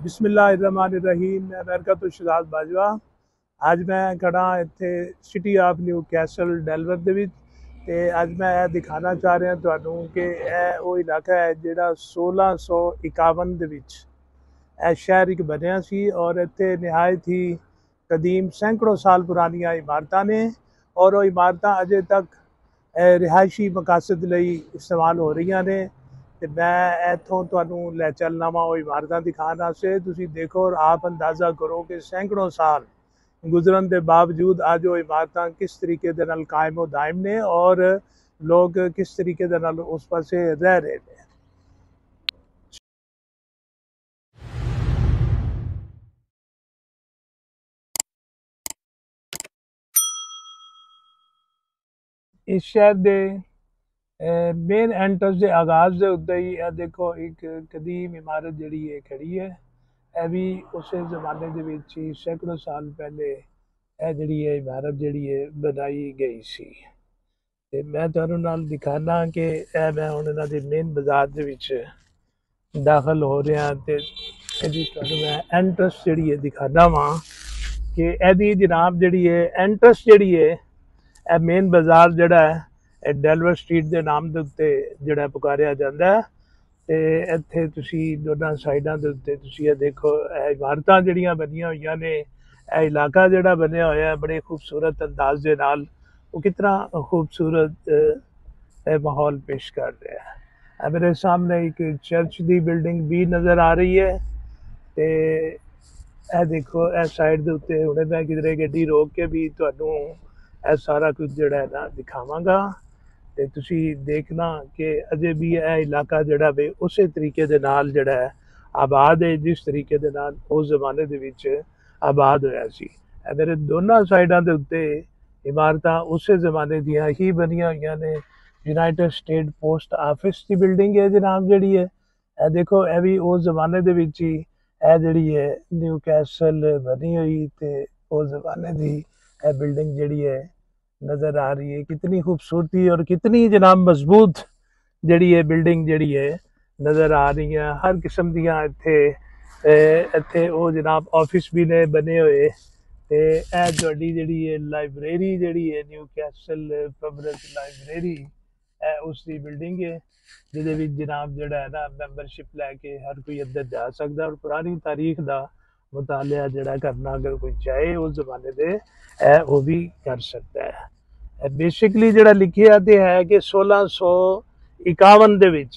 बिस्मिल्लाहिर्रहमानिर्रहीम। मैं अमेरिका तो शहजाद बाजवा। ਅੱਜ मैं खड़ा ਇੱਥੇ ਸਿਟੀ ਆਫ ਨਿਊ ਕੈਸਲ ਡੈਲਵਰ ਦੇ ਵਿੱਚ ਤੇ ਅੱਜ ਮੈਂ ਇਹ ਦਿਖਾਣਾ ਚਾਹ ਰਿਹਾ ਤੁਹਾਨੂੰ ਕਿ ਇਹ ਉਹ ਇਲਾਕਾ ਹੈ ਜਿਹੜਾ 1651 ਦੇ ਵਿੱਚ ਇਹ ਸ਼ਹਿਰ ਇੱਕ ਬਣਿਆ ਸੀ ਔਰ ਇੱਥੇ ਨਿਹਾਇਤ ਹੀ ਕਦੀਮ ਸੈਂਕੜੋਂ ਸਾਲ ਪੁਰਾਣੀਆਂ ਇਮਾਰਤਾਂ ਨੇ ਔਰ ਉਹ ਇਮਾਰਤਾਂ ਅਜੇ ਤੱਕ ਰਿਹਾਇਸ਼ੀ ਮਕਾਸਦ ਲਈ ਇਸਤੇਮਾਲ ਹੋ ਰਹੀਆਂ ਨੇ ਤੇ ਮੈਂ ਇੱਥੋਂ ਤੁਹਾਨੂੰ ਲੈ ਚੱਲਣਾ ਵਾ ਉਹ ਇਮਾਰਤਾਂ ਦਿਖਾਉਣ ਵਾਸਤੇ। ਤੁਸੀਂ ਦੇਖੋ ਔਰ ਆਪ ਅੰਦਾਜ਼ਾ ਕਰੋ ਕਿ ਸੈਂਕੜੋਂ ਸਾਲ गुजरन के बावजूद आज वो इमारतां किस तरीके दे नाल कायम व दायम ने और लोग किस तरीके दे नाल उस पासे रह रहे हैं। इस शहर दे मेन एंट्रेंस के आगाज के उत्ते ही देखो एक कदीम इमारत जिहड़ी है खड़ी है। ਇਹ ਵੀ ਉਸੇ ਜ਼ਮਾਨੇ ਦੇ ਵਿੱਚ ਹੀ ਸੈਂਕੜੋਂ ਸਾਲ ਪਹਿਲੇ ਇਹ ਜਿਹੜੀ ਹੈ ਇਮਾਰਤ ਜਿਹੜੀ ਹੈ ਬਣਾਈ ਗਈ ਸੀ ਤੇ ਮੈਂ ਤੁਹਾਨੂੰ ਨਾਲ ਦਿਖਾਣਾ ਕਿ ਇਹ ਮੈਂ ਹੁਣ ਇਹਨਾਂ ਦੇ ਮੇਨ ਬਾਜ਼ਾਰ ਦੇ ਵਿੱਚ ਦਾਖਲ ਹੋ ਰਿਹਾ ਤੇ ਇਹਦੀ ਤੁਹਾਨੂੰ ਮੈਂ ਐਂਟਰੈਂਸ ਜਿਹੜੀ ਹੈ ਦਿਖਾਣਾ ਵਾਂ ਕਿ ਇਹਦੀ ਜਨਾਬ ਜਿਹੜੀ ਹੈ ਐਂਟਰੈਂਸ ਜਿਹੜੀ ਹੈ ਇਹ ਮੇਨ ਬਾਜ਼ਾਰ ਜਿਹੜਾ ਹੈ ਇਹ ਡੈਲਵਰ ਸਟਰੀਟ ਦੇ ਨਾਮ ਦੇ ਉੱਤੇ ਜਿਹੜਾ ਪੁਕਾਰਿਆ ਜਾਂਦਾ ਹੈ ਤੇ ਇੱਥੇ ਤੁਸੀਂ ਦੋਨਾਂ ਸਾਈਡਾਂ ਦੇ ਉੱਤੇ ਤੁਸੀਂ ਇਹ ਦੇਖੋ ਇਹ ਇਮਾਰਤਾਂ ਜਿਹੜੀਆਂ ਬਣੀਆਂ ਹੋਈਆਂ ਨੇ ਇਹ ਇਲਾਕਾ ਜਿਹੜਾ ਬਣਿਆ ਹੋਇਆ ਬੜੇ ਖੂਬਸੂਰਤ ਅੰਦਾਜ਼ ਦੇ ਨਾਲ ਉਹ ਕਿਤਨਾ ਖੂਬਸੂਰਤ ਮਾਹੌਲ ਪੇਸ਼ ਕਰ ਰਿਹਾ ਹੈ। ਮੇਰੇ ਸਾਹਮਣੇ ਇੱਕ ਚਰਚ ਦੀ ਬਿਲਡਿੰਗ ਵੀ ਨਜ਼ਰ ਆ ਰਹੀ ਹੈ ਤੇ ਇਹ ਦੇਖੋ ਇਹ ਸਾਈਡ ਦੇ ਉੱਤੇ ਹੁਣੇ ਮੈਂ ਕਿਧਰੇ ਗੱਡੀ ਰੋਕ ਕੇ ਵੀ ਤੁਹਾਨੂੰ ਇਹ ਸਾਰਾ ਕੁਝ ਜਿਹੜਾ ਹੈ ਨਾ ਦਿਖਾਵਾਂਗਾ ਤੇ ਤੁਸੀਂ ਦੇਖਣਾ ਕਿ ਅਜੇ ਵੀ ਇਹ ਇਲਾਕਾ ਜਿਹੜਾ ਵੇ ਉਸੇ ਤਰੀਕੇ ਦੇ ਨਾਲ ਜਿਹੜਾ ਹੈ ਆਬਾਦ ਹੈ ਜਿਸ ਤਰੀਕੇ ਦੇ ਨਾਲ ਉਸ ਜ਼ਮਾਨੇ ਦੇ ਵਿੱਚ ਆਬਾਦ ਹੋਇਆ ਸੀ। ਇਹ ਮੇਰੇ ਦੋਨਾਂ ਸਾਈਡਾਂ ਦੇ ਉੱਤੇ ਇਮਾਰਤਾਂ ਉਸੇ ਜ਼ਮਾਨੇ ਦੀਆਂ ਹੀ ਬਣੀਆਂ ਹੋਈਆਂ ਨੇ। ਯੂਨਾਈਟਿਡ ਸਟੇਟ ਪੋਸਟ ਆਫਿਸ ਦੀ ਬਿਲਡਿੰਗ ਹੈ ਜਨਾਬ ਜਿਹੜੀ ਹੈ ਇਹ ਦੇਖੋ ਇਹ ਵੀ ਉਸ ਜ਼ਮਾਨੇ ਦੇ ਵਿੱਚ ਹੀ ਇਹ ਜਿਹੜੀ ਹੈ ਨਿਊ ਕੈਸਲ ਬਣੀ ਹੋਈ ਤੇ ਉਸ ਜ਼ਮਾਨੇ ਦੀ ਇਹ ਬਿਲਡਿੰਗ ਜਿਹੜੀ ਹੈ नज़र आ रही है। कितनी खूबसूरती और कितनी जनाब मजबूत जड़ी है बिल्डिंग जड़ी है नज़र आ रही है। हर किस्म दियाँ इत्थे वो जनाब ऑफिस भी ने बने हुए ते ए तुहाडी जड़ी है लाइब्रेरी जड़ी है न्यू कैसल पब्लिक लाइब्रेरी उसकी बिल्डिंग है जिहदे विच जनाब जड़ा है ना मैंबरशिप लैके हर कोई अंदर जा सकदा और पुरानी तारीख दा मुतालिया जड़ा करना अगर कोई चाहे उस जमाने दे वो भी कर सकता है। बेसिकली जड़ा लिखिया ते है कि 1651 दे विच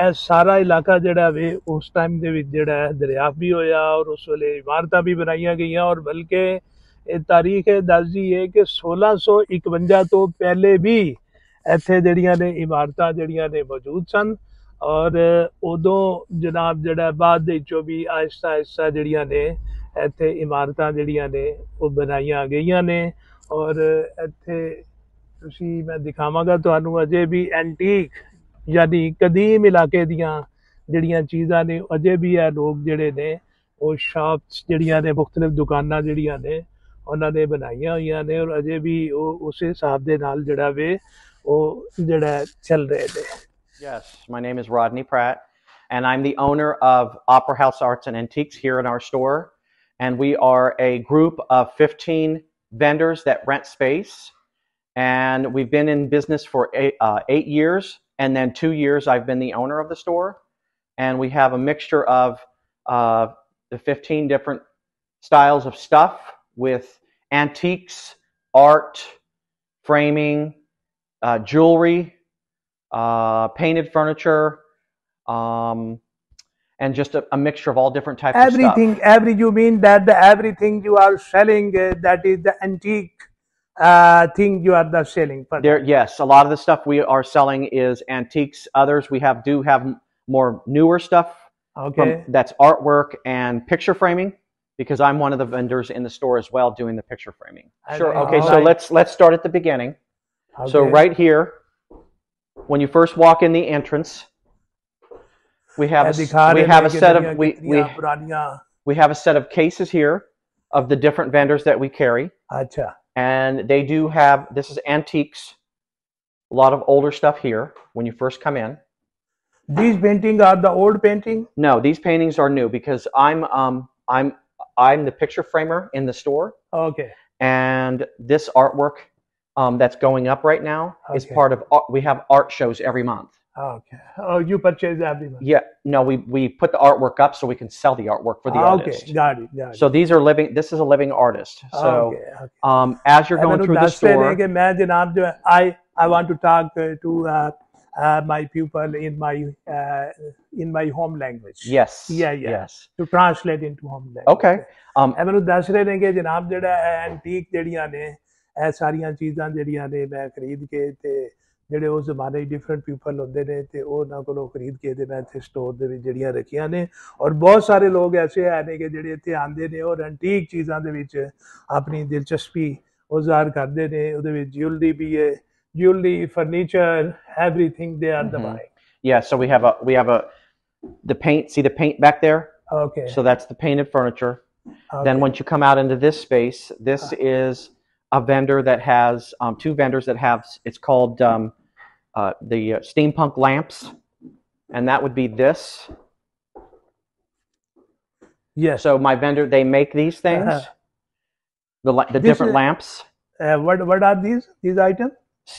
ਇਹ ਸਾਰਾ ਇਲਾਕਾ ਜਿਹੜਾ ਵੇ ਉਸ ਟਾਈਮ ਦੇ ਵਿੱਚ ਜਿਹੜਾ ਹੈ ਦਰਿਆਫਤ ਵੀ ਹੋਇਆ ਔਰ ਉਸ ਵੇਲੇ ਇਮਾਰਤਾਂ ਵੀ ਬਣਾਈਆਂ ਗਈਆਂ ਔਰ ਬਲਕਿ ਇਹ ਤਾਰੀਖ ਦੱਸਦੀ ਹੈ ਕਿ 1651 ਤੋਂ ਪਹਿਲੇ ਵੀ ਇੱਥੇ ਜਿਹੜੀਆਂ ਨੇ ਇਮਾਰਤਾਂ ਜਿਹੜੀਆਂ ਨੇ ਮੌਜੂਦ ਸਨ ਔਰ ਉਦੋਂ ਜਨਾਬ ਜਿਹੜਾ ਬਾਅਦ ਦੇ ਵਿੱਚੋਂ ਵੀ ਆਹਿਸਤਾ ਆਹਿਸਤਾ ਜਿਹੜੀਆਂ ਨੇ ਇੱਥੇ ਇਮਾਰਤਾਂ ਜਿਹੜੀਆਂ ਨੇ ਉਹ ਬਣਾਈਆਂ ਗਈਆਂ ਨੇ ਔਰ ਇੱਥੇ ਤੁਸੀਂ ਮੈਂ ਦਿਖਾਵਾਂਗਾ ਤੁਹਾਨੂੰ ਅਜੇ ਵੀ ਐਂਟੀਕ यानी कदीम इलाके दियाँ जड़ियाँ चीज़ां ने अजे भी है लोग जड़े ने वो शॉप्स जड़ियाँ ने मुख्तलिफ दुकानां जड़ियाँ ने उन्होंने बनाइया हुई ने और अजे भी वो उस हिसाब दे नाल जड़ा वे वो जड़ा चल रहे ने। Yes, my name is Rodney Pratt and I'm the owner of Opera House Arts and Antiques here in our store, and we are a group of 15 vendors that rent space, and we've been in business for 8 years. And then 2 years I've been the owner of the store, and we have a mixture of the 15 different styles of stuff with antiques, art, framing, jewelry, painted furniture, and just a mixture of all different types of stuff. You mean that everything you are selling that is the antique thing you are the selling for there? Yes, a lot of the stuff we are selling is antiques. Others we do have more newer stuff. Okay, that's artwork and picture framing, because I'm one of the vendors in the store as well doing the picture framing. Sure. Okay, so let's start at the beginning. Okay. So right here, when you first walk in the entrance, we have a set of cases here of the different vendors that we carry. Acha. And they do have, this is antiques, a lot of older stuff here when you first come in. These paintings are the old painting? No, these paintings are new because I'm the picture framer in the store. Okay. And this artwork that's going up right now is Okay. part of we have art shows every month. Okay. Oh, you purchase every month? Yeah, no, we put the artwork up so we can sell the artwork for the artist. Okay, got it. So these are living. This is a living artist. So as you're going through the store, I want to talk to my pupil in my home language. Yes. Yes. To translate into home language. Okay. ਮੈਨੂੰ ਦੱਸ ਰਹੇ ਨੇ ਕਿ ਜਨਾਬ ਜਿਹੜਾ antique ਜਿਹੜੀਆਂ ਨੇ ਇਹ ਸਾਰੀਆਂ ਚੀਜ਼ਾਂ ਜਿਹੜੀਆਂ ਨੇ ਮੈਂ ਖਰੀਦ ਕੇ ਤੇ ਜਿਹੜੇ ਉਸ ਜ਼ਮਾਨੇ ਡਿਫਰੈਂਟ ਪੀਪਲ ਹੁੰਦੇ ਨੇ ਤੇ ਉਹਨਾਂ ਕੋਲੋਂ ਖਰੀਦ ਕੇ ਤੇ ਮੈਂ ਇੱਥੇ ਸਟੋਰ ਦੇ ਵਿੱਚ ਜਿਹੜੀਆਂ ਰੱਖੀਆਂ ਨੇ ਔਰ ਬਹੁਤ ਸਾਰੇ ਲੋਕ ਐਸੇ ਹੈ ਨੇ ਕਿ ਜਿਹੜੇ ਇੱਥੇ ਆਉਂਦੇ ਨੇ ਔਰ ਐਂਟੀਕ ਚੀਜ਼ਾਂ ਦੇ ਵਿੱਚ ਆਪਣੀ ਦਿਲਚਸਪੀ ਉਹ ਜ਼ਾਹਰ ਕਰਦੇ ਨੇ ਉਹਦੇ ਵਿੱਚ ਜਿਊਲਰੀ ਵੀ ਹੈ jewelry, furniture, everything they are buying. Yeah, so we have the paint. See the paint back there? Okay. So that's the painted furniture. Okay. Then once you come out into this space, this is a vendor that has two vendors that have. It's called the steampunk lamps, and that would be this. Yes. So my vendor, they make these things. The different lamps. What are these items?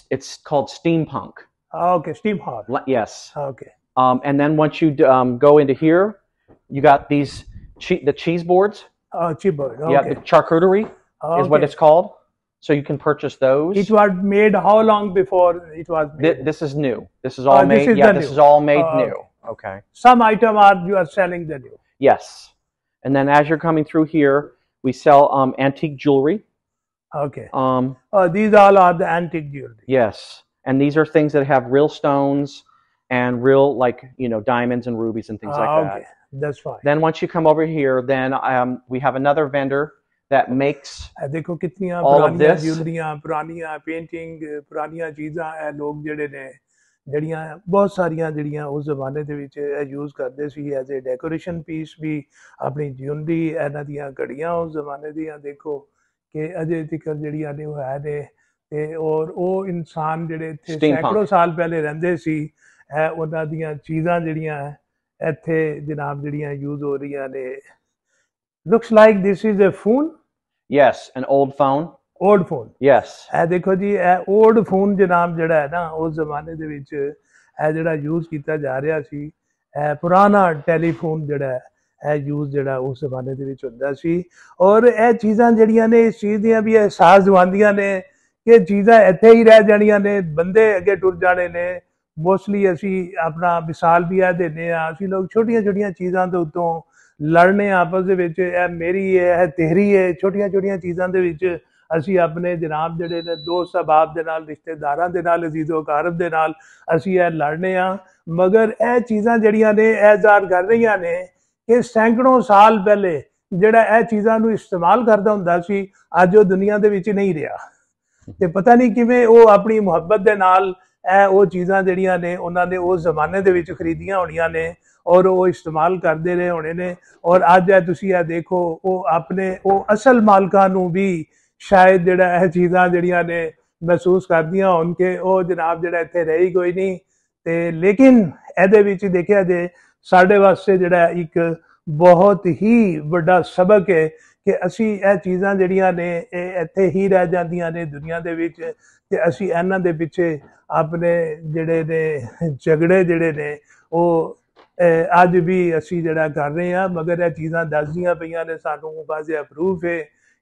It's called steampunk. Okay, steampunk. Yes. Okay. And then once you go into here, you got the cheese boards. Oh, cheese board. Okay. Yeah, the charcuterie is what it's called. So you can purchase those. It was made how long before it was made? This is new. This is all made. This is all made new. Okay. Some item you are selling the new. Yes. And then as you're coming through here, we sell antique jewelry. Okay. These all are the antique jewelry. Yes, and these are things that have real stones and real, like, diamonds and rubies and things like that. Okay, that's fine. Then once you come over here, then we have another vendor that makes देखो कितनियां पुरानियां ज्वेलरियां पुरानियां painting पुरानियां चीज़ां ਇਹ ਲੋਕ ਜਿਹੜੇ ਨੇ ਜਿਹੜੀਆਂ ਬਹੁਤ ਸਾਰੀਆਂ ਜਿਹੜੀਆਂ ਉਸ ਜ਼ਮਾਨੇ ਦੇ ਵਿੱਚ ਇਹ ਯੂਜ਼ ਕਰਦੇ ਸੀ ਐਜ਼ ਅ ਡੈਕੋਰੇਸ਼ਨ ਪੀਸ ਵੀ ਆਪਣੀ ਜਿਊਲਰੀ ਇਹਨਾਂ ਦੀਆਂ ਘੜੀਆਂ ਉਸ ਜ਼ਮਾਨੇ ਦੀਆਂ ਦੇਖੋ ਕਿ ਅਜੇ ਤੱਕ ਜਿਹੜੀਆਂ ਨੇ ਉਹ ਹੈ ਨੇ ਤੇ ਔਰ ਉਹ ਇਨਸਾਨ ਜਿਹੜੇ ਇੱਥੇ ਸੈਂਕੜੋਂ ਸਾਲ ਪਹਿਲੇ ਰਹਿੰਦੇ ਸੀ ਉਹਨਾਂ ਦੀਆਂ ਚੀਜ਼ਾਂ ਜਿਹੜੀਆਂ ਇੱਥੇ ਜਨਾਬ ਜਿਹੜੀਆਂ ਯੂਜ਼ ਹੋ ਰਹੀਆਂ ਨੇ looks like this is a phone. Yes, an old phone. Old phone. Yes. ਇਹ ਦੇਖੋ ਜੀ ਇਹ old phone ਜਨਾਬ ਜਿਹੜਾ ਹੈ ਨਾ ਉਸ ਜ਼ਮਾਨੇ ਦੇ ਵਿੱਚ ਇਹ ਜਿਹੜਾ ਯੂਜ਼ ਕੀਤਾ ਜਾ ਰਿਹਾ ਸੀ ਇਹ ਪੁਰਾਣਾ ਟੈਲੀਫੋਨ ਜਿਹੜਾ ਇਹ ਯੂਜ਼ ਜਿਹੜਾ ਉਸ ਜ਼ਮਾਨੇ ਦੇ ਵਿੱਚ ਹੁੰਦਾ ਸੀ ਔਰ ਇਹ ਚੀਜ਼ਾਂ ਜਿਹੜੀਆਂ ਨੇ ਇਸ ਚੀਜ਼ ਦੀਆਂ ਵੀ ਅਹਿਸਾਸ ਦਿਵਾਉਂਦੀਆਂ ਨੇ ਕਿ ਚੀਜ਼ਾਂ ਇੱਥੇ ਹੀ ਰਹਿ ਜਾਣੀਆਂ ਨੇ ਬੰਦੇ ਅੱਗੇ ਟੁਰ ਜਾਣੇ ਨੇ ਮੋਸਟਲੀ ਅਸੀਂ ਆਪਣਾ ਮਿਸਾਲ ਵੀ ਇਹ ਦਿੰਦੇ ਹਾਂ ਅਸੀਂ ਲੋਕ ਛੋਟੀਆਂ ਛੋਟੀਆਂ ਚੀਜ਼ਾਂ ਦੇ ਉੱਤੋਂ ਲੜਨੇ ਆਪਸ ਦੇ ਵਿੱਚ ਇਹ ਮੇਰੀ ਹੈ ਇਹ ਤੇਰੀ ਹੈ ਛੋਟੀਆਂ ਛੋਟੀਆਂ ਚੀਜ਼ਾਂ ਦੇ ਵਿੱਚ ਅਸੀਂ ਆਪਣੇ ਜਨਾਬ ਜਿਹੜੇ ਨੇ ਦੋਸਤ ਅਹਿਬਾਬ ਦੇ ਨਾਲ ਰਿਸ਼ਤੇਦਾਰਾਂ ਦੇ ਨਾਲ ਅਜ਼ੀਜ਼ੋ ਅਕਾਰਬ ਦੇ ਨਾਲ ਅਸੀਂ ਇਹ ਲੜਨੇ ਹਾਂ ਮਗਰ ਇਹ ਚੀਜ਼ਾਂ ਜਿਹੜੀਆਂ ਨੇ ਇਹ ਜ਼ਾਹਰ ਕਰ ਰਹੀਆਂ ਨੇ ਕਿ ਸੈਂਕੜੋਂ ਸਾਲ ਪਹਿਲੇ ਜਿਹੜਾ ਇਹ ਚੀਜ਼ਾਂ ਨੂੰ ਇਸਤੇਮਾਲ ਕਰਦਾ ਹੁੰਦਾ ਸੀ ਅੱਜ ਉਹ ਦੁਨੀਆ ਦੇ ਵਿੱਚ ਨਹੀਂ ਰਿਹਾ ਤੇ ਪਤਾ ਨਹੀਂ ਕਿਵੇਂ ਉਹ ਆਪਣੀ ਮੁਹੱਬਤ ਦੇ ਨਾਲ ਇਹ ਉਹ ਚੀਜ਼ਾਂ ਜਿਹੜੀਆਂ ਨੇ ਉਹਨਾਂ ਨੇ ਉਸ ਜ਼ਮਾਨੇ ਦੇ ਵਿੱਚ ਖਰੀਦੀਆਂ ਹੋਣੀਆਂ ਨੇ ਔਰ ਉਹ ਇਸਤੇਮਾਲ ਕਰਦੇ ਰਹੇ ਹੋਣੇ ਨੇ ਔਰ ਅੱਜ ਇਹ ਤੁਸੀਂ ਇਹ ਦੇਖੋ ਉਹ ਆਪਣੇ ਉਹ ਅਸਲ ਮਾਲਕਾਂ ਨੂੰ ਵੀ ਸ਼ਾਇਦ ਜਿਹੜਾ ਇਹ ਚੀਜ਼ਾਂ ਜਿਹੜੀਆਂ ਨੇ ਮਹਿਸੂਸ ਕਰਦੀਆਂ ਹੋਣ ਕਿ ਉਹ ਜਨਾਬ ਜਿਹੜਾ ਇੱਥੇ ਰਹੀ ਕੋਈ ਨਹੀਂ ਤੇ ਲੇਕਿਨ ਇਹਦੇ ਵਿੱਚ ਦੇਖਿਆ ਜੇ ਸਾਡੇ ਵਾਸਤੇ ਜਿਹੜਾ ਇੱਕ ਬਹੁਤ ਹੀ ਵੱਡਾ ਸਬਕ ਹੈ ਕਿ ਅਸੀਂ ਇਹ ਚੀਜ਼ਾਂ ਜਿਹੜੀਆਂ ਨੇ ਇਹ ਇੱਥੇ ਹੀ ਰਹਿ ਜਾਂਦੀਆਂ ਨੇ ਦੁਨੀਆ ਦੇ ਵਿੱਚ ਤੇ ਅਸੀਂ ਇਹਨਾਂ ਦੇ ਪਿੱਛੇ ਆਪਣੇ ਜਿਹੜੇ ਨੇ ਝਗੜੇ ਜਿਹੜੇ ਨੇ ਉਹ ਅੱਜ ਵੀ ਅਸੀਂ ਜਿਹੜਾ ਕਰ ਰਹੇ ਹਾਂ ਮਗਰ ਇਹ ਚੀਜ਼ਾਂ ਦੱਸਦੀਆਂ ਪਈਆਂ ਨੇ ਸਾਨੂੰ ਵਾਜ਼ਿਹ ਪ੍ਰੂਫ ਹੈ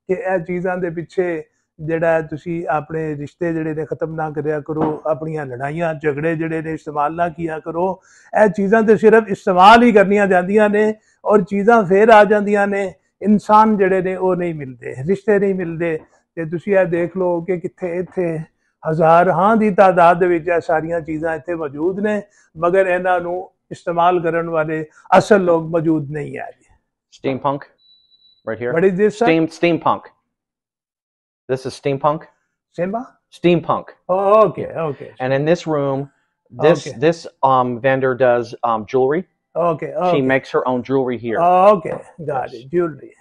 ਕਿ ਇਹ ਚੀਜ਼ਾਂ ਦੇ ਪਿੱਛੇ ਜਿਹੜਾ ਤੁਸੀਂ ਆਪਣੇ ਰਿਸ਼ਤੇ ਜਿਹੜੇ ਨੇ ਖਤਮ ਨਾ ਕਰਿਆ ਕਰੋ ਆਪਣੀਆਂ ਲੜਾਈਆਂ ਝਗੜੇ ਜਿਹੜੇ ਨੇ ਇਸਤੇਮਾਲ ਨਾ ਕੀਆ ਕਰੋ ਇਹ ਚੀਜ਼ਾਂ ਤੇ ਸਿਰਫ ਇਸਤੇਮਾਲ ਹੀ ਕਰਨੀਆਂ ਜਾਂਦੀਆਂ ਨੇ ਔਰ ਚੀਜ਼ਾਂ ਫੇਰ ਆ ਜਾਂਦੀਆਂ ਨੇ ਇਨਸਾਨ ਜਿਹੜੇ ਨੇ ਉਹ ਨਹੀਂ ਮਿਲਦੇ ਰਿਸ਼ਤੇ ਨਹੀਂ ਮਿਲਦੇ ਤੇ ਤੁਸੀਂ ਇਹ ਦੇਖ ਲਓ ਕਿ ਕਿੱਥੇ ਇੱਥੇ ਹਜ਼ਾਰਾਂ ਦੀ ਤਾਦਾਦ ਦੇ ਵਿੱਚ ਇਹ ਸਾਰੀਆਂ ਚੀਜ਼ਾਂ ਇੱਥੇ ਮੌਜੂਦ ਨੇ ਮਗਰ ਇਹਨਾਂ ਨੂੰ ਇਸਤੇਮਾਲ ਕਰਨ ਵਾਲੇ ਅਸਲ ਲੋਕ ਮੌਜੂਦ ਨਹੀਂ ਹੈ Steampunk right here. What is this, sir? Steampunk. This is steampunk. Simba? Steampunk. Oh, okay. And in this room, this vendor does jewelry. Okay. She makes her own jewelry here. Oh, okay. Got it. Jewelry.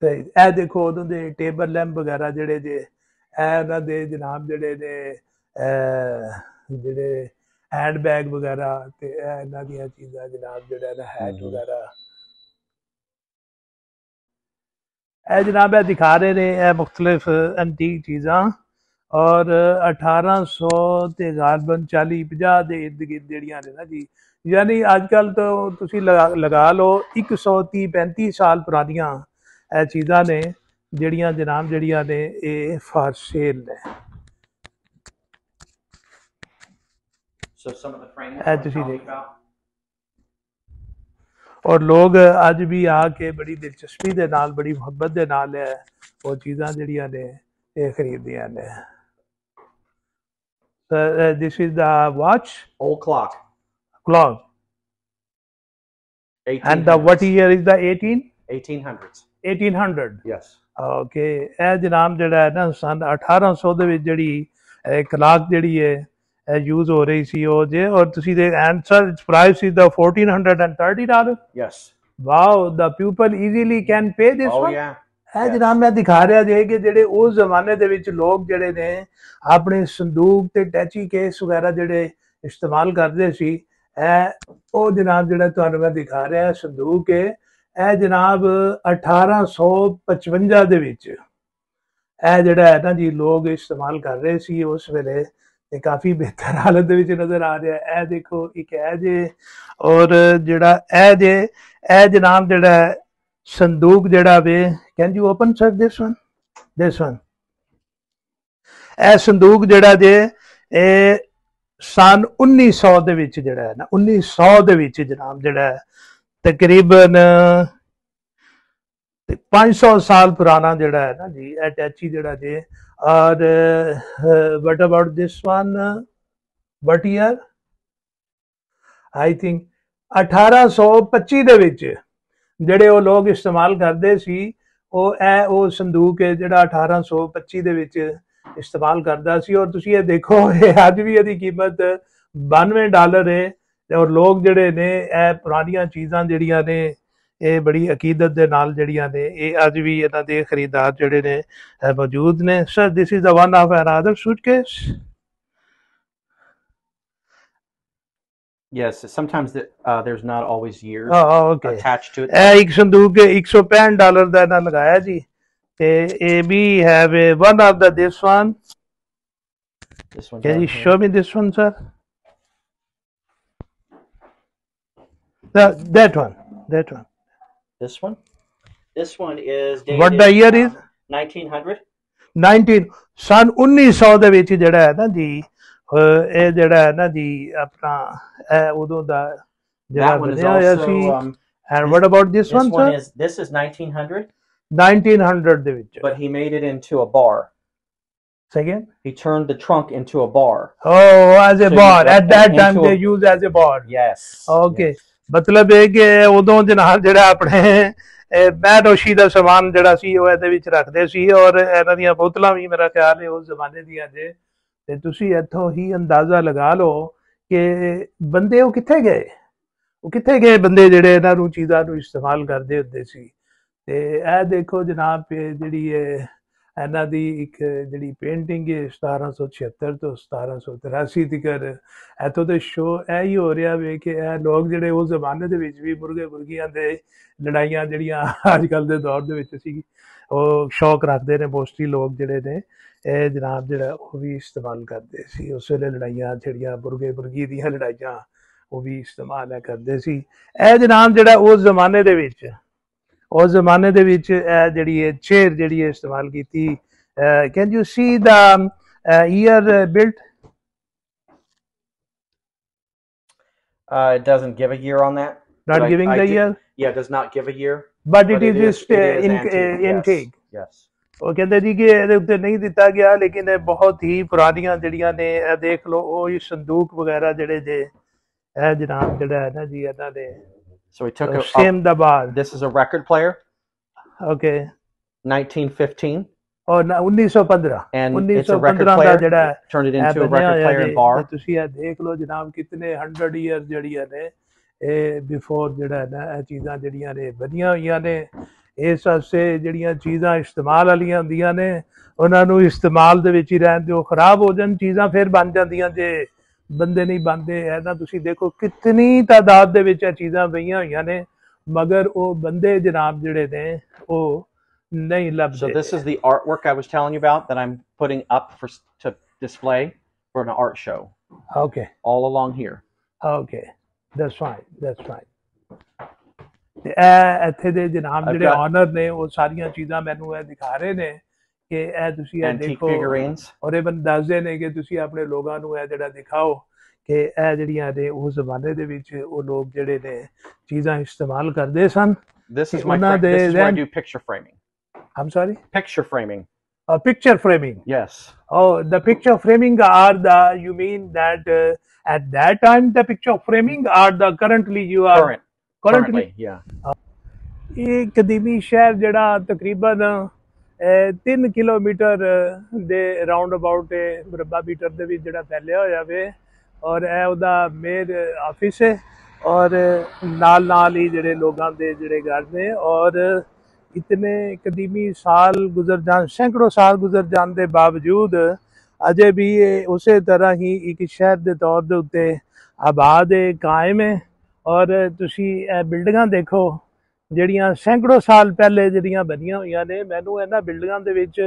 ਤੇ ਇਹ ਦੇਖੋ ਉਦੋਂ ਦੇ table lamp ਵਗੈਰਾ ਜਿਹੜੇ ਜੇ ਇਹਨਾਂ ਦੇ ਜਨਾਬ ਜਿਹੜੇ ਨੇ ਜਿਹੜੇ हैंड बैग वगैरह ते इन्हां दियां चीज़ां जनाब जेह्ड़ा ना हैट वगैरह जनाब दिखा रहे ने मुख्तलिफ एंटीक चीज़ां और 1800 ते गालबन 40-50 ਦੇ इर्द गिर्द ਜਿਹੜੀਆਂ ਨੇ ਨਾ ਜੀ यानी अजकल तो तुसी लगा लो 130-35 साल पुरानियां ਇਹ ਚੀਜ਼ਾਂ ਨੇ ਜਿਹੜੀਆਂ ਜਨਾਬ ਜਿਹੜੀਆਂ ਨੇ ਇਹ ਫਾਰ ਸੇਲ ਨੇ So some of the frames we're talking about. और लोग ਅੱਜ ਵੀ ਆ ਕੇ ਬੜੀ ਦਿਲਚਸਪੀ ਦੇ ਨਾਲ ਬੜੀ ਮੁਹੱਬਤ ਦੇ ਨਾਲ ਉਹ ਚੀਜ਼ਾਂ ਜਿਹੜੀਆਂ ਨੇ ਇਹ ਖਰੀਦਦੀਆਂ ਨੇ This is the watch Old clock. Clock. 1800s. And the what year is the 1800s. 1800. Yes. Okay. ਇਹ ਜਨਾਬ ਜਿਹੜਾ ਹੈ ਨਾ ਸਨ 1800 ਦੇ ਵਿੱਚ ਜਿਹੜੀ ਕਲਾਕ ਜਿਹੜੀ ਹੈ ਯੂਜ਼ ਹੋ ਰਹੀ ਸੀ ਉਹ ਜੇ ਔਰ ਤੁਸੀਂ ਦੇ answer it's price is the $1430. Yes. Wow, the people easily can pay this one. Yeah. ਇਹ ਜਨਾਬ ਮੈਂ ਦਿਖਾ ਰਿਹਾ ਜੇ ਕਿ ਜਿਹੜੇ ਉਸ ਜ਼ਮਾਨੇ ਦੇ ਵਿੱਚ ਲੋਕ ਜਿਹੜੇ ਨੇ ਆਪਣੇ ਸੰਦੂਕ ਤੇ ਟੈਚੀ ਕੇਸ ਵਗੈਰਾ ਜਿਹੜੇ ਇਸਤੇਮਾਲ ਕਰਦੇ ਸੀ ਇਹ ਉਹ ਜਨਾਬ ਜਿਹੜਾ ਤੁਹਾਨੂੰ ਮੈਂ ਦਿਖਾ ਰਿਹਾ ਸੰਦੂਕ ਹੈ ਇਹ ਜਨਾਬ 1855 ਦੇ ਵਿੱਚ ਇਹ ਜਿਹੜਾ ਹੈ ਨਾ ਜੀ ਲੋਕ ਇਸਤੇਮਾਲ ਕਰ ਰਹੇ ਸੀ ਉਸ ਵੇਲੇ ਤੇ ਕਾਫੀ ਬਿਹਤਰ ਹਾਲਤ ਦੇ ਵਿੱਚ ਨਜ਼ਰ ਆ ਰਿਹਾ ਇਹ ਦੇਖੋ ਇੱਕ ਇਹ ਜੇ ਔਰ ਜਿਹੜਾ ਇਹ ਜੇ ਇਹ ਜਨਾਬ ਜਿਹੜਾ ਸੰਦੂਕ ਜਿਹੜਾ ਵੇ can you open sir this one ਇਹ ਸੰਦੂਕ ਜਿਹੜਾ ਜੇ ਇਹ ਸਨ 1900 ਦੇ ਵਿੱਚ ਜਿਹੜਾ ਹੈ ਨਾ 1900 ਦੇ ਵਿੱਚ ਜਨਾਬ ਜਿਹੜਾ ਤਕਰੀਬਨ 500 ਸਾਲ ਪੁਰਾਣਾ ਜਿਹੜਾ ਹੈ ਨਾ ਜੀ ਇਹ ਟੈਚੀ ਜਿਹੜਾ ਜੇ ਔਰ what about this one what year I think 1825 ਦੇ ਵਿੱਚ ਜਿਹੜੇ ਉਹ ਲੋਕ ਇਸਤੇਮਾਲ ਕਰਦੇ ਸੀ ਉਹ ਸੰਦੂਕ ਹੈ ਜਿਹੜਾ 1825 ਦੇ ਵਿੱਚ ਇਸਤੇਮਾਲ ਕਰਦਾ ਸੀ ਔਰ ਤੁਸੀਂ ਇਹ ਦੇਖੋ ਇਹ ਅੱਜ ਵੀ ਇਹਦੀ ਕੀਮਤ $92 ਹੈ ਔਰ ਲੋਕ ਜਿਹੜੇ ਨੇ ਇਹ ਪੁਰਾਣੀਆਂ ਚੀਜ਼ਾਂ ਜਿਹੜੀਆਂ ਨੇ ਇਹ ਬੜੀ ਅਕੀਦਤ ਦੇ ਨਾਲ ਜਿਹੜੀਆਂ ਨੇ ਇਹ ਅੱਜ ਵੀ ਇਹਨਾਂ ਦੇ ਖਰੀਦਦਾਰ ਜਿਹੜੇ ਨੇ ਮੌਜੂਦ ਨੇ sir this is the one of another suitcase. Yes, sometimes there's not always years okay. attached to it. ਇਹ ਇੱਕ ਸੰਦੂਕ $165 ਦਾ ਇਹਨਾਂ ਲਗਾਇਆ ਜੀ ਤੇ ਇਹ ਵੀ have one of the this one. Can you show me this one, sir? That one. This one is dated what the year is 1900. 19 ਸਨ 1900 ਦੇ ਵਿੱਚ ਜਿਹੜਾ ਹੈ ਨਾ ਜੀ ਇਹ ਜਿਹੜਾ ਹੈ ਨਾ ਜੀ ਆਪਣਾ ਇਹ ਉਦੋਂ ਦਾ ਜਿਹੜਾ ਬਣਿਆ ਹੋਇਆ ਸੀ and what about this one sir? This is 1900. 1900 ਦੇ ਵਿੱਚ but he made it into a bar. Say again? He turned the trunk into a bar. Oh, as a bar. At that time they used as a bar. Yes. Okay. ਮਤਲਬ ਇਹ ਕਿ ਉਦੋਂ ਜਨਾਬ ਜਿਹੜਾ ਆਪਣੇ ਮੈਦੋਸ਼ੀ ਦਾ ਸਮਾਨ ਜਿਹੜਾ ਸੀ ਉਹ ਇਹਦੇ ਵਿੱਚ ਰੱਖਦੇ ਸੀ ਔਰ ਇਹਨਾਂ ਦੀਆਂ ਬੋਤਲਾਂ ਵੀ ਮੇਰਾ ਖਿਆਲ ਹੈ ਉਸ ਜ਼ਮਾਨੇ ਦੀਆਂ ਜੇ ਤੇ ਤੁਸੀਂ ਇੱਥੋਂ ਹੀ ਅੰਦਾਜ਼ਾ ਲਗਾ ਲਓ ਕਿ ਬੰਦੇ ਉਹ ਕਿੱਥੇ ਗਏ ਬੰਦੇ ਜਿਹੜੇ ਇਹਨਾਂ ਨੂੰ ਚੀਜ਼ਾਂ ਨੂੰ ਇਸਤੇਮਾਲ ਕਰਦੇ ਹੁੰਦੇ ਸੀ ਤੇ ਇਹ ਦੇਖੋ ਜਨਾਬ ਜਿਹੜੀ ਇਹਨਾਂ ਦੀ ਇੱਕ ਜਿਹੜੀ ਪੇਂਟਿੰਗ ਹੈ 1776 ਤੋਂ 1783 ਤੱਕ ਇੱਥੋਂ ਤੇ ਸ਼ੋ ਇਹ ਹੀ ਹੋ ਰਿਹਾ ਵੇ ਕਿ ਇਹ ਲੋਕ ਜਿਹੜੇ ਉਸ ਜ਼ਮਾਨੇ ਦੇ ਵਿੱਚ ਵੀ ਮੁਰਗੀਆਂ ਦੇ ਲੜਾਈਆਂ ਜਿਹੜੀਆਂ ਅੱਜ ਕੱਲ੍ਹ ਦੇ ਦੌਰ ਦੇ ਵਿੱਚ ਸੀ ਉਹ ਸ਼ੌਕ ਰੱਖਦੇ ਨੇ ਮੋਸਟਲੀ ਲੋਕ ਜਿਹੜੇ ਨੇ ਇਹ ਜਨਾਬ ਜਿਹੜਾ ਉਹ ਵੀ ਇਸਤੇਮਾਲ ਕਰਦੇ ਸੀ ਉਸ ਵੇਲੇ ਲੜਾਈਆਂ ਜਿਹੜੀਆਂ ਮੁਰਗੀ ਦੀਆਂ ਲੜਾਈਆਂ ਉਹ ਵੀ ਇਸਤੇਮਾਲ ਕਰਦੇ ਸੀ ਇਹ ਜਨਾਬ ਜਿਹੜਾ ਉਸ ਜ਼ਮਾਨੇ ਦੇ ਵਿੱਚ ਇਹ ਜਿਹੜੀ ਹੈ ਚੇਅਰ ਜਿਹੜੀ ਹੈ ਇਸਤੇਮਾਲ ਕੀਤੀ can you see the year built It doesn't give a year on that. Not giving the year? Yeah, it does not give a year. But it is just intake. Yes. ਉਹ ਕਹਿੰਦੇ ਜੀ ਕਿ ਇਹਦੇ ਉੱਤੇ ਨਹੀਂ ਦਿੱਤਾ ਗਿਆ ਲੇਕਿਨ ਇਹ ਬਹੁਤ ਹੀ ਪੁਰਾਣੀਆਂ ਜਿਹੜੀਆਂ ਨੇ ਇਹ ਦੇਖ ਲਓ ਉਹ ਹੀ ਸੰਦੂਕ ਵਗੈਰਾ ਜਿਹੜੇ ਜੇ ਇਹ ਜਨਾਬ ਜਿਹੜਾ ਹੈ ਨਾ ਜੀ ਇਹਨਾਂ ਦੇ So we took this is a record player. Okay. 1915. Oh, 1915. And it's a record player. Turned it into a record player and bar. ਤੁਸੀਂ ਇਹ ਦੇਖ ਲਓ ਜਨਾਬ ਕਿਤਨੇ 100 years ਜਿਹੜੀਆਂ ਨੇ ਇਹ ਬਿਫੋਰ ਜਿਹੜਾ ਨਾ ਇਹ ਚੀਜ਼ਾਂ ਜਿਹੜੀਆਂ ਨੇ ਬਣੀਆਂ ਹੋਈਆਂ ਨੇ ਇਸ ਵਾਸਤੇ ਜਿਹੜੀਆਂ ਚੀਜ਼ਾਂ ਇਸਤੇਮਾਲ ਵਾਲੀਆਂ ਹੁੰਦੀਆਂ ਨੇ ਉਹਨਾਂ ਨੂੰ ਇਸਤੇਮਾਲ ਦੇ ਵਿੱਚ ਹੀ ਰਹਿਣ ਦਿਓ ਖਰਾਬ ਹੋ ਜਾਣ ਚੀਜ਼ਾਂ ਫਿਰ ਬਣ ਜਾਂਦੀਆਂ ਜੇ ਬੰਦੇ ਨਹੀਂ ਬਣਦੇ ਹੈ ਨਾ। ਤੁਸੀਂ ਦੇਖੋ ਕਿਤਨੀ ਤਾਦਾਦ ਦੇ ਵਿੱਚ ਇਹ ਚੀਜ਼ਾਂ ਪਈਆਂ ਹੋਈਆਂ ਨੇ, ਮਗਰ ਉਹ ਬੰਦੇ ਜਨਾਬ ਜਿਹੜੇ ਨੇ ਉਹ ਨਹੀਂ So ਲੱਭਦੇ। this is the artwork I was telling you about that I'm putting up to display for an art show. Okay. All along here. Okay. That's fine. That's fine. ਤੇ ਇਹ ਇੱਥੇ ਦੇ ਜਨਾਬ ਜਿਹੜੇ ਆਨਰ ਨੇ ਉਹ ਸਾਰੀਆਂ ਚੀਜ਼ਾਂ ਮੈਨੂੰ ਇਹ ਦਿਖਾ ਰਹੇ ਨੇ ਕਿ ਇਹ ਤੁਸੀਂ ਇਹ ਦੇਖੋ, ਔਰ ਇਹ ਬੰਦੇ ਦੱਸਦੇ ਨੇ ਕਿ ਤੁਸੀਂ ਆਪਣੇ ਲੋਕਾਂ ਨੂੰ ਇਹ ਜਿਹੜਾ ਦਿਖਾਓ ਕਿ ਇਹ ਜਿਹੜੀਆਂ ਨੇ ਉਸ ਜ਼ਮਾਨੇ ਦੇ ਵਿੱਚ ਉਹ ਲੋਕ ਜਿਹੜੇ ਨੇ ਚੀਜ਼ਾਂ ਇਸਤੇਮਾਲ ਕਰਦੇ ਸਨ। This is my this is where I do picture framing. I'm sorry? Picture framing. Picture framing. Yes. Oh, the picture framing are the, you mean that at that time the picture framing are the currently you are currently yeah. ਇਹ ਕਦੀਮੀ ਸ਼ਹਿਰ ਜਿਹੜਾ ਤਕਰੀਬਨ 3 kilometre ਦੇ round about ਮੁਰੱਬਾ metre ਦੇ ਵਿੱਚ ਜਿਹੜਾ ਫੈਲਿਆ ਹੋਇਆ ਵੇ, ਔਰ ਇਹ ਉਹਦਾ ਮੇਨ ਆਫਿਸ ਹੈ, ਔਰ ਨਾਲ ਨਾਲ ਹੀ ਜਿਹੜੇ ਲੋਕਾਂ ਦੇ ਜਿਹੜੇ ਘਰ ਨੇ, ਔਰ इतने कदीमी साल गुजर जान, सैकड़ों साल गुजर जान के बावजूद अजे भी ये उस तरह ही एक शहर के तौर के उत्ते आबाद है, कायम है। और तुसी बिल्डिंगां देखो जिहड़ियां सैकड़ों साल पहले जिहड़ियां बनियां होईयां ने, मैनू इन्हां बिल्डिंगां दे विच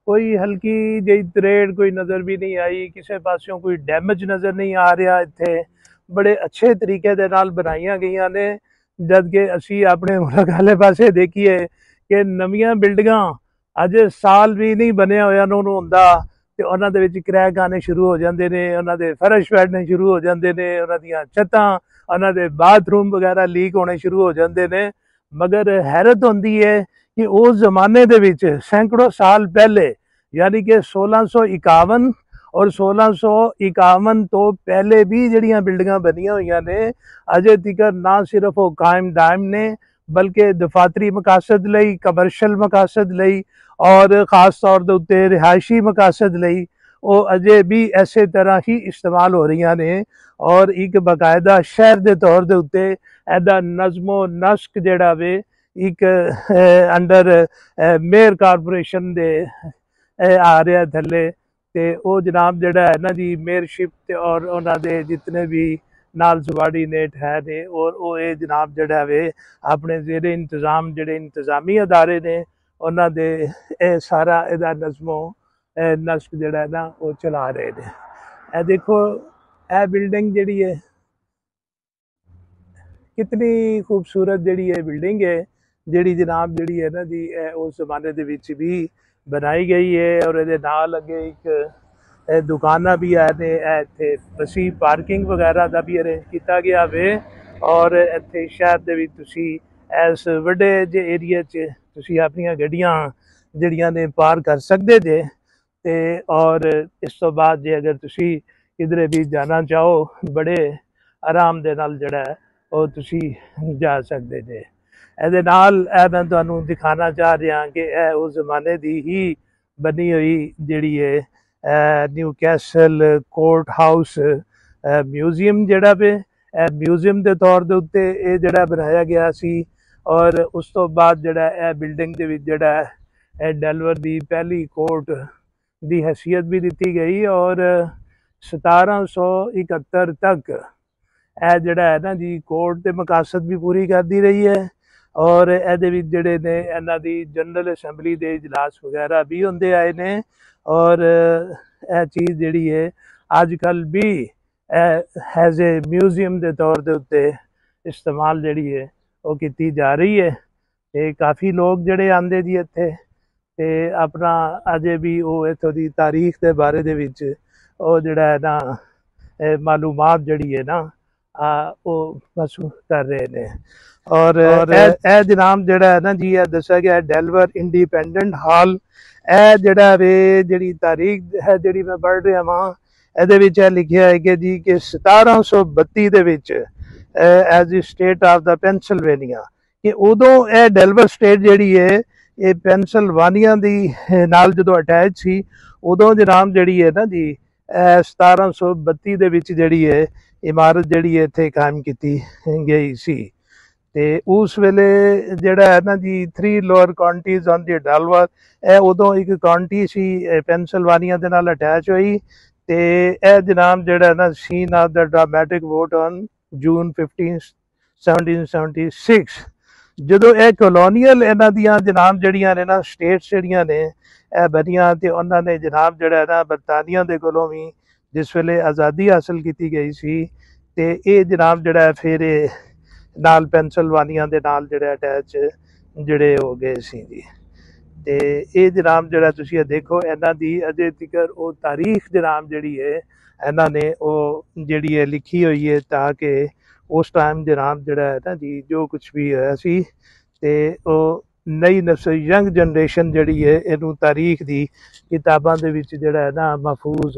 कोई हल्की जी तरेड़ कोई नज़र भी नहीं आई, किसी पासों कोई डैमेज नज़र नहीं आ रहा। इत्थे बड़े अच्छे तरीके दे नाल बनाईयां गईयां ने, जबकि असी अपने मुल्क वाले पासे देखिए कि नवीं बिल्डिंगां अजे साल भी नहीं बनिया होया उन्होंने हुंदा ते उन्हां दे विच क्रैक आने शुरू हो जांदे ने, उन्हां दे फर्श पैणने शुरू हो जांदे ने, उन्हां दीयां छत्तां, उन्हां दे बाथरूम वगैरह लीक होने शुरू हो जांदे ने। मगर हैरत हुंदी है कि उस जमाने दे विच सैकड़ों साल पहले यानी कि 1651 और 1651 तो पहले भी जिहड़ियां बिल्डिंगां बनियां होईयां ने अजे तिकर ना सिर्फ वो कायम दायम ने, बल्कि दफातरी मकासद लई, कमर्शल मकासद लई और ख़ास तौर के उत्ते रिहायशी मकासद लई वो अजे भी इसे तरह ही इस्तेमाल हो रही ने। और एक बाकायदा शहर के तौर के उत्ते एदा नज़मो नस्क जिहड़ा वे एक अंडर मेयर कारपोरेशन दे आ रहा थल्ले, ते वो जनाब जिहड़ा है ना जी मेयरशिप ते और उन्हां दे जितने भी नाल सबॉर्डिनेट है ने, और वो ये जनाब जिहड़ा वे अपने जेरे इंतजाम जिहड़े इंतजामी अदारे ने उन्हां दे सारा इहदा नज़मो नस्क जिहड़ा है ना वो चला रहे ने। ए देखो ए बिल्डिंग जिहड़ी है कितनी खूबसूरत जिहड़ी है बिल्डिंग है, जिहड़ी जनाब जिहड़ी है ना जी उस जमाने दे विच भी बनाई गई है। और इहदे नाल अगे एक दुकाना भी है ने, इत्थे वसी पार्किंग वगैरह का भी अरेंज किया गया वे, और इत्थे शहर दे विच तुसी इस वड्डे जे एरिया च तुसी अपनी गड्डियां जिहड़ियां ने पार कर सकदे जे। ते और इस तो बाद जे अगर तुसी किधरे भी जाना चाहो बड़े आराम दे नाल जिहड़ा है ਉਹ ਤੁਸੀਂ ਜਾ ਸਕਦੇ ਜੇ। ਇਹਦੇ ਨਾਲ ਇਹ ਮੈਂ ਤੁਹਾਨੂੰ ਦਿਖਾਣਾ ਚਾਹ ਰਿਹਾ ਕਿ ਇਹ ਉਸ ਜ਼ਮਾਨੇ ਦੀ ਹੀ ਬਣੀ ਹੋਈ ਜਿਹੜੀ ਹੈ Newcastle court house museum ਜਿਹੜਾ ਵੇ, ਇਹ ਮਿਊਜ਼ੀਅਮ ਦੇ ਤੌਰ ਦੇ ਉੱਤੇ ਇਹ ਜਿਹੜਾ ਬਣਾਇਆ ਗਿਆ ਸੀ। ਔਰ ਉਸ ਤੋਂ ਬਾਅਦ ਜਿਹੜਾ ਇਹ ਬਿਲਡਿੰਗ ਦੇ ਵਿੱਚ ਜਿਹੜਾ ਇਹ ਡੈਲਵਰ ਦੀ ਪਹਿਲੀ ਕੋਰਟ ਦੀ ਹੈਸੀਅਤ ਵੀ ਦਿੱਤੀ ਗਈ, ਔਰ 1771 ਤੱਕ ਇਹ ਜਿਹੜਾ ਹੈ ਨਾ ਜੀ ਕੋਰਟ ਦੇ ਮਕਾਸਦ ਵੀ ਪੂਰੀ ਕਰਦੀ ਰਹੀ ਹੈ। ਔਰ ਇਹਦੇ ਵਿੱਚ ਜਿਹੜੇ ਨੇ ਇਹਨਾਂ ਦੀ ਜਨਰਲ ਅਸੈਂਬਲੀ ਦੇ ਇਜਲਾਸ ਵਗੈਰਾ ਵੀ ਹੁੰਦੇ ਆਏ ਨੇ। ਔਰ ਇਹ ਚੀਜ਼ ਜਿਹੜੀ ਹੈ ਅੱਜ ਕੱਲ੍ਹ ਵੀ ਐਜ਼ ਏ ਮਿਊਜ਼ੀਅਮ ਦੇ ਤੌਰ ਦੇ ਉੱਤੇ ਇਸਤੇਮਾਲ ਜਿਹੜੀ ਹੈ ਉਹ ਕੀਤੀ ਜਾ ਰਹੀ ਹੈ। ਤੇ ਕਾਫੀ ਲੋਕ ਜਿਹੜੇ ਆਉਂਦੇ ਜੀ ਇੱਥੇ ਤੇ ਆਪਣਾ ਅਜੇ ਵੀ ਉਹ ਇੱਥੋਂ ਦੀ ਤਾਰੀਖ ਦੇ ਬਾਰੇ ਦੇ ਵਿੱਚ ਉਹ ਜਿਹੜਾ ਹੈ ਨਾ ਮਾਲੂਮਾਤ ਜਿਹੜੀ ਹੈ ਨਾ ਉਹ ਮਹਿਸੂਸ ਕਰ ਰਹੇ ਨੇ। ਔਰ ਇਹ ਜਨਾਬ ਜਿਹੜਾ ਹੈ ਨਾ ਜੀ ਇਹ ਦੱਸਿਆ ਗਿਆ ਡੈਲਵਰ ਇੰਡੀਪੈਂਡੈਂਟ ਹਾਲ, ਇਹ ਜਿਹੜਾ ਵੇ ਜਿਹੜੀ ਤਾਰੀਖ ਹੈ ਜਿਹੜੀ ਮੈਂ ਪੜ੍ਹ ਰਿਹਾ ਵਾਂ ਇਹਦੇ ਵਿੱਚ ਇਹ ਲਿਖਿਆ ਹੈ ਕਿ ਜੀ ਕਿ 1732 ਦੇ ਵਿੱਚ as a state of the Pennsylvania, ਕਿ ਉਦੋਂ ਇਹ ਡੈਲਵਰ ਸਟੇਟ ਜਿਹੜੀ ਹੈ ਇਹ ਪੈਨਸਿਲਵਾਨੀਆ ਦੀ ਨਾਲ ਜਦੋਂ ਅਟੈਚ ਸੀ, ਉਦੋਂ ਜਨਾਬ ਜਿਹੜੀ ਹੈ ਨਾ ਜੀ 1732 ਦੇ ਵਿੱਚ ਜਿਹੜੀ ਹੈ ਇਮਾਰਤ ਜਿਹੜੀ ਹੈ ਇੱਥੇ ਕਾਇਮ ਕੀਤੀ ਗਈ ਸੀ। ਤੇ ਉਸ ਵੇਲੇ ਜਿਹੜਾ ਹੈ ਨਾ ਜੀ 3 ਲੋਅਰ ਕਾਉਂਟੀਜ਼ ਔਨ ਦੀ ਡੈਲਵਰ, ਇਹ ਉਦੋਂ ਇੱਕ ਕਾਉਂਟੀ ਸੀ ਪੈਨਸਿਲਵਾਨੀਆ ਦੇ ਨਾਲ ਅਟੈਚ ਹੋਈ। ਤੇ ਇਹ ਜਨਾਬ ਜਿਹੜਾ ਨਾ scene of the dramatic vote on June 15 1776 ਜਦੋਂ ਇਹ ਕਲੋਨੀਅਲ ਇਹਨਾਂ ਦੀਆਂ ਜਨਾਬ ਜਿਹੜੀਆਂ ਨੇ ਨਾ ਸਟੇਟਸ ਜਿਹੜੀਆਂ ਨੇ ਇਹ ਬਣੀਆਂ ਤੇ ਉਹਨਾਂ ਨੇ ਜਨਾਬ ਜਿਹੜਾ ਨਾ ਬਰਤਾਨੀਆ ਦੇ ਕੋਲੋਂ ਵੀ ਜਿਸ ਵੇਲੇ ਆਜ਼ਾਦੀ ਹਾਸਲ ਕੀਤੀ ਗਈ ਸੀ ਤੇ ਇਹ ਜਨਾਬ ਜਿਹੜਾ ਫਿਰ ਇਹ ਨਾਲ ਪੈਨਸਿਲਵਾਨੀਆ ਦੇ ਨਾਲ ਜਿਹੜੇ ਅਟੈਚ ਜਿਹੜੇ ਹੋ ਗਏ ਸੀ ਜੀ। ਤੇ ਇਹ ਜਨਾਬ ਜਿਹੜਾ ਤੁਸੀਂ ਇਹ ਦੇਖੋ ਇਹਨਾਂ ਦੀ ਅਜੇ ਤੀਕਰ ਉਹ ਤਾਰੀਖ ਜਨਾਬ ਜਿਹੜੀ ਹੈ ਇਹਨਾਂ ਨੇ ਉਹ ਜਿਹੜੀ ਹੈ ਲਿਖੀ ਹੋਈ ਹੈ ਤਾਂ ਕਿ ਉਸ ਟਾਈਮ ਜਨਾਬ ਜਿਹੜਾ ਹੈ ਨਾ ਜੀ ਜੋ ਕੁਛ ਵੀ ਹੋਇਆ ਸੀ ਤੇ ਉਹ ਨਈ ਨਸਲ ਯੰਗ ਜਨਰੇਸ਼ਨ ਜਿਹੜੀ ਹੈ ਇਹਨੂੰ ਤਾਰੀਖ ਦੀ ਕਿਤਾਬਾਂ ਦੇ ਵਿੱਚ ਜਿਹੜਾ ਹੈ ਨਾ ਮਹਿਫੂਜ਼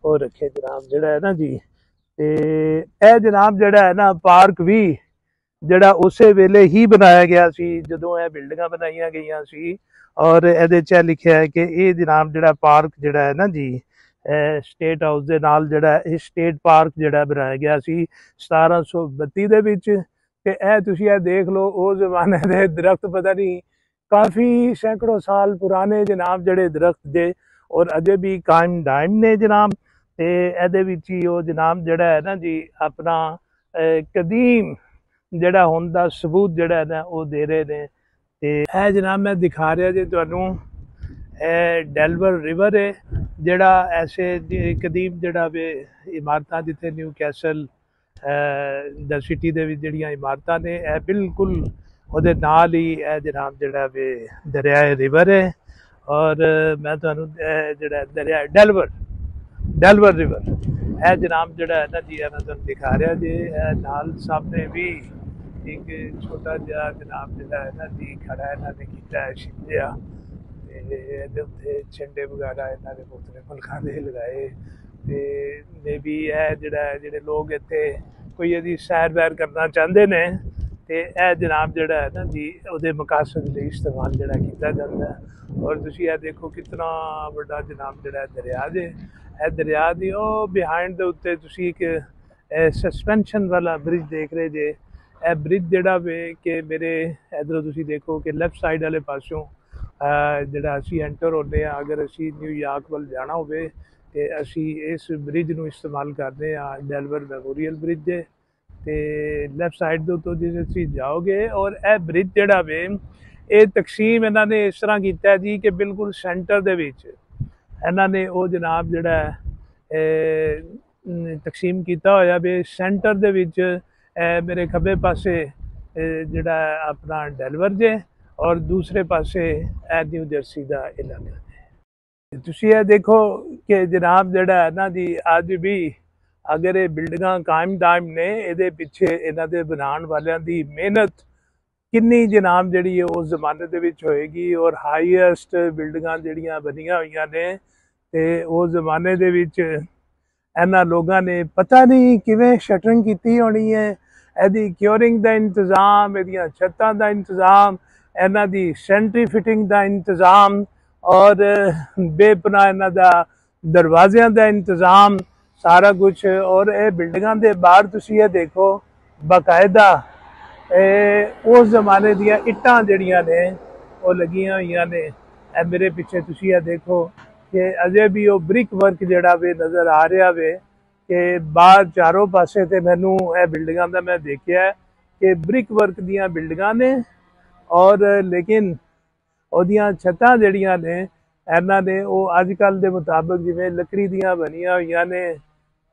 ਹੋ ਰੱਖੇ ਜਨਾਬ ਜਿਹੜਾ ਹੈ ਨਾ ਜੀ। ਤੇ ਇਹ ਜਨਾਬ ਜਿਹੜਾ ਹੈ ਨਾ ਪਾਰਕ ਵੀ ਜਿਹੜਾ ਉਸੇ ਵੇਲੇ ਹੀ ਬਣਾਇਆ ਗਿਆ ਸੀ ਜਦੋਂ ਇਹ ਬਿਲਡਿੰਗਾਂ ਬਣਾਈਆਂ ਗਈਆਂ ਸੀ ਔਰ ਇਹਦੇ 'ਚ ਲਿਖਿਆ ਹੈ ਕਿ ਇਹ ਜਨਾਬ ਜਿਹੜਾ ਪਾਰਕ ਜਿਹੜਾ ਹੈ ਨਾ ਜੀ ਸਟੇਟ ਹਾਊਸ ਦੇ ਨਾਲ ਜਿਹੜਾ ਇਹ ਸਟੇਟ ਪਾਰਕ ਜਿਹੜਾ ਬਣਾਇਆ ਗਿਆ ਸੀ 1732 ਦੇ ਵਿੱਚ। ਤੇ ਇਹ ਤੁਸੀਂ ਇਹ ਦੇਖ ਲਓ ਉਸ ਜ਼ਮਾਨੇ ਦੇ ਦਰਖਤ ਪਤਾ ਨਹੀਂ ਕਾਫੀ ਸੈਂਕੜੋਂ ਸਾਲ ਪੁਰਾਣੇ ਜਨਾਬ ਜਿਹੜੇ ਦਰਖਤ ਜੇ ਔਰ ਅਜੇ ਵੀ ਕਾਇਮ ਦਾਇਮ ਨੇ ਜਨਾਬ। ਤੇ ਇਹਦੇ ਵਿੱਚ ਹੀ ਉਹ ਜਨਾਬ ਜਿਹੜਾ ਹੈ ਨਾ ਜੀ ਆਪਣਾ ਕਦੀਮ ਜਿਹੜਾ ਹੁਣ ਦਾ ਸਬੂਤ ਜਿਹੜਾ ਹੈ ਨਾ ਉਹ ਦੇ ਰਹੇ ਨੇ। ਤੇ ਇਹ ਜਨਾਬ ਮੈਂ ਦਿਖਾ ਰਿਹਾ ਜੀ ਤੁਹਾਨੂੰ ਇਹ ਡੈਲਵਰ ਰਿਵਰ ਹੈ ਜਿਹੜਾ ਐਸੇ ਕਦੀਮ ਜਿਹੜਾ ਵੇ ਇਮਾਰਤਾਂ ਜਿੱਥੇ ਨਿਊ ਕੈਸਲ ਦਾ ਸਿਟੀ ਦੇ ਵਿੱਚ ਜਿਹੜੀਆਂ ਇਮਾਰਤਾਂ ਨੇ ਇਹ ਬਿਲਕੁਲ ਉਹਦੇ ਨਾਲ ਹੀ ਇਹ ਜਨਾਬ ਜਿਹੜਾ ਵੇ ਦਰਿਆ ਰਿਵਰ ਹੈ ਔਰ ਮੈਂ ਤੁਹਾਨੂੰ ਜਿਹੜਾ ਦਰਿਆ ਡੈਲਵਰ ਰਿਵਰ ਇਹ ਜਨਾਬ ਜਿਹੜਾ ਹੈ ਨਾ ਜੀ ਮੈਂ ਤੁਹਾਨੂੰ ਦਿਖਾ ਰਿਹਾ ਜੀ ਇਹ ਨਾਲ ਸਾਹਮਣੇ ਵੀ ਇੱਕ ਛੋਟਾ ਜਿਹਾ ਜਨਾਬ ਜਿਹੜਾ ਹੈ ਨਾ ਜੀ ਖੜਾ ਇਹਨਾਂ ਨੇ ਕੀਤਾ ਹੈ ਸ਼ਿੰਦਿਆ ਤੇ ਇਹਦੇ ਉੱਤੇ ਝੰਡੇ ਵਗੈਰਾ ਇਹਨਾਂ ਨੇ ਮੁਖਤਲਿਫ ਮੁਲਕਾਂ ਦੇ ਲਗਾਏ ਤੇ ਮੇ ਵੀ ਇਹ ਜਿਹੜੇ ਲੋਕ ਇੱਥੇ ਕੋਈ ਇਹਦੀ ਸੈਰ ਵੈਰ ਕਰਨਾ ਚਾਹੁੰਦੇ ਨੇ ਤੇ ਇਹ ਜਨਾਬ ਜਿਹੜਾ ਹੈ ਨਾ ਜੀ ਉਹਦੇ ਮਕਾਸਦ ਲਈ ਇਸਤੇਮਾਲ ਜਿਹੜਾ ਕੀਤਾ ਜਾਂਦਾ ਔਰ ਤੁਸੀਂ ਇਹ ਦੇਖੋ ਕਿਤਨਾ ਵੱਡਾ ਜਨਾਬ ਜਿਹੜਾ ਦਰਿਆ ਜੇ ਇਹ ਦਰਿਆ ਦੀ ਉਹ ਬਿਹਾਈਂਡ ਦੇ ਉੱਤੇ ਤੁਸੀਂ ਇੱਕ ਸਸਪੈਂਸ਼ਨ ਵਾਲਾ ਬ੍ਰਿਜ ਦੇਖ ਰਹੇ ਜੇ। ਇਹ ਬ੍ਰਿਜ ਜਿਹੜਾ ਵੇ ਕਿ ਮੇਰੇ ਇੱਧਰੋਂ ਤੁਸੀਂ ਦੇਖੋ ਕਿ ਲੈਫਟ ਸਾਈਡ ਵਾਲੇ ਪਾਸਿਓਂ ਜਿਹੜਾ ਅਸੀਂ ਐਂਟਰ ਹੁੰਦੇ ਹਾਂ ਅਗਰ ਅਸੀਂ ਨਿਊਯਾਰਕ ਵੱਲ ਜਾਣਾ ਹੋਵੇ ਤੇ ਅਸੀਂ ਇਸ ਬ੍ਰਿਜ ਨੂੰ ਇਸਤੇਮਾਲ ਕਰਦੇ ਹਾਂ ਡੈਲਵਰ ਮੈਮੋਰੀਅਲ ਬ੍ਰਿਜ ਦੇ ਤੇ ਲੈਫਟ ਸਾਈਡ ਦੇ ਉੱਤੋਂ ਜੇ ਤੁਸੀਂ ਜਾਓਗੇ ਔਰ ਇਹ ਬ੍ਰਿਜ ਜਿਹੜਾ ਵੇ ਇਹ ਤਕਸੀਮ ਇਹਨਾਂ ਨੇ ਇਸ ਤਰ੍ਹਾਂ ਕੀਤਾ ਜੀ ਕਿ ਬਿਲਕੁਲ ਸੈਂਟਰ ਦੇ ਵਿੱਚ ਇਹਨਾਂ ਨੇ ਉਹ ਜਨਾਬ ਜਿਹੜਾ ਤਕਸੀਮ ਕੀਤਾ ਹੋਇਆ ਵੀ ਸੈਂਟਰ ਦੇ ਵਿੱਚ ਮੇਰੇ ਖੱਬੇ ਪਾਸੇ ਜਿਹੜਾ ਆਪਣਾ ਡੈਲਵਰ ਜੇ ਔਰ ਦੂਸਰੇ ਪਾਸੇ ਨਿਊ ਜਰਸੀ ਦਾ ਇਲਾਕਾ ਹੈ। ਤੁਸੀਂ ਇਹ ਦੇਖੋ ਕਿ ਜਨਾਬ ਜਿਹੜਾ ਹੈ ਨਾ ਜੀ ਅੱਜ ਵੀ ਅਗਰ ਇਹ ਬਿਲਡਿੰਗਾਂ ਕਾਇਮ ਦਾਇਮ ਨੇ ਇਹਦੇ ਪਿੱਛੇ ਇਹਨਾਂ ਦੇ ਬਣਾਉਣ ਵਾਲਿਆਂ ਦੀ ਮਿਹਨਤ ਕਿੰਨੀ ਜਨਾਬ ਜਿਹੜੀ ਹੈ ਉਸ ਜ਼ਮਾਨੇ ਦੇ ਵਿੱਚ ਹੋਏਗੀ ਔਰ ਹਾਈਐਸਟ ਬਿਲਡਿੰਗਾਂ ਜਿਹੜੀਆਂ ਬਣੀਆਂ ਹੋਈਆਂ ਨੇ ਤੇ ਉਸ ਜ਼ਮਾਨੇ ਦੇ ਵਿੱਚ ਇਹਨਾਂ ਲੋਕਾਂ ਨੇ ਪਤਾ ਨਹੀਂ ਕਿਵੇਂ ਸ਼ਟਰਿੰਗ ਕੀਤੀ ਹੋਣੀ ਹੈ ਇਹਦੀ ਕਿਉਰਿੰਗ ਦਾ ਇੰਤਜ਼ਾਮ ਇਹਦੀਆਂ ਛੱਤਾਂ ਦਾ ਇੰਤਜ਼ਾਮ ਇਹਨਾਂ ਦੀ ਸੈਂਟਰੀ ਫਿਟਿੰਗ ਦਾ ਇੰਤਜ਼ਾਮ ਔਰ ਬੇਪਨਾਹ ਇਹਨਾਂ ਦਾ ਦਰਵਾਜ਼ਿਆਂ ਦਾ ਇੰਤਜ਼ਾਮ ਸਾਰਾ ਕੁਛ ਔਰ ਇਹ ਬਿਲਡਿੰਗਾਂ ਦੇ ਬਾਹਰ ਤੁਸੀਂ ਇਹ ਦੇਖੋ ਬਾਕਾਇਦਾ ਉਸ ਜ਼ਮਾਨੇ ਦੀਆਂ ਇੱਟਾਂ ਜਿਹੜੀਆਂ ਨੇ ਉਹ ਲੱਗੀਆਂ ਹੋਈਆਂ ਨੇ। ਇਹ ਮੇਰੇ ਪਿੱਛੇ ਤੁਸੀਂ ਇਹ ਦੇਖੋ ਕਿ ਅਜੇ ਵੀ ਉਹ ਬ੍ਰਿਕ ਵਰਕ ਜਿਹੜਾ ਵੇ ਨਜ਼ਰ ਆ ਰਿਹਾ ਵੇ ਕਿ ਬਾਹਰ ਚਾਰੋਂ ਪਾਸੇ ਤੇ ਮੈਨੂੰ ਇਹ ਬਿਲਡਿੰਗਾਂ ਦਾ ਮੈਂ ਦੇਖਿਆ ਕਿ ਬ੍ਰਿਕ ਵਰਕ ਦੀਆਂ ਬਿਲਡਿੰਗਾਂ ਨੇ ਔਰ ਲੇਕਿਨ ਉਹਦੀਆਂ ਛੱਤਾਂ ਜਿਹੜੀਆਂ ਨੇ ਇਹਨਾਂ ਨੇ ਉਹ ਅੱਜ ਕੱਲ੍ਹ ਦੇ ਮੁਤਾਬਕ ਜਿਵੇਂ ਲੱਕੜੀ ਦੀਆਂ ਬਣੀਆਂ ਹੋਈਆਂ ਨੇ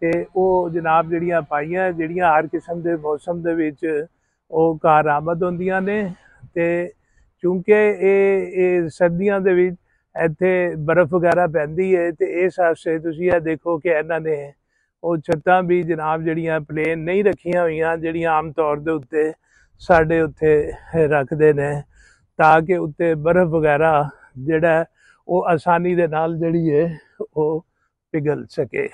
ਤੇ ਉਹ ਜਨਾਬ ਜਿਹੜੀਆਂ ਪਾਈਆਂ ਜਿਹੜੀਆਂ ਹਰ ਕਿਸਮ ਦੇ ਮੌਸਮ ਦੇ ਵਿੱਚ ਉਹ ਕਾਰਾਮਦ ਹੁੰਦੀਆਂ ਨੇ ਤੇ ਕਿਉਂਕਿ ਇਹ ਸਰਦੀਆਂ ਦੇ ਵਿੱਚ ਇੱਥੇ ਬਰਫ਼ ਵਗੈਰਾ ਪੈਂਦੀ ਹੈ ਤੇ ਇਸ ਹਾਸੇ ਤੁਸੀਂ ਇਹ ਦੇਖੋ ਕਿ ਇਹਨਾਂ ਨੇ ਉਹ ਛੱਤਾਂ ਵੀ ਜਨਾਬ ਜਿਹੜੀਆਂ ਪਲੇਨ ਨਹੀਂ ਰੱਖੀਆਂ ਹੋਈਆਂ ਜਿਹੜੀਆਂ ਆਮ ਤੌਰ ਦੇ ਉੱਤੇ ਸਾਡੇ ਉੱਤੇ ਰੱਖਦੇ ਨੇ ਤਾਂ ਕਿ ਉੱਤੇ ਬਰਫ਼ ਵਗੈਰਾ ਜਿਹੜਾ ਉਹ ਆਸਾਨੀ ਦੇ ਨਾਲ ਜਿਹੜੀ ਹੈ ਉਹ ਪਿਘਲ ਸਕੇ।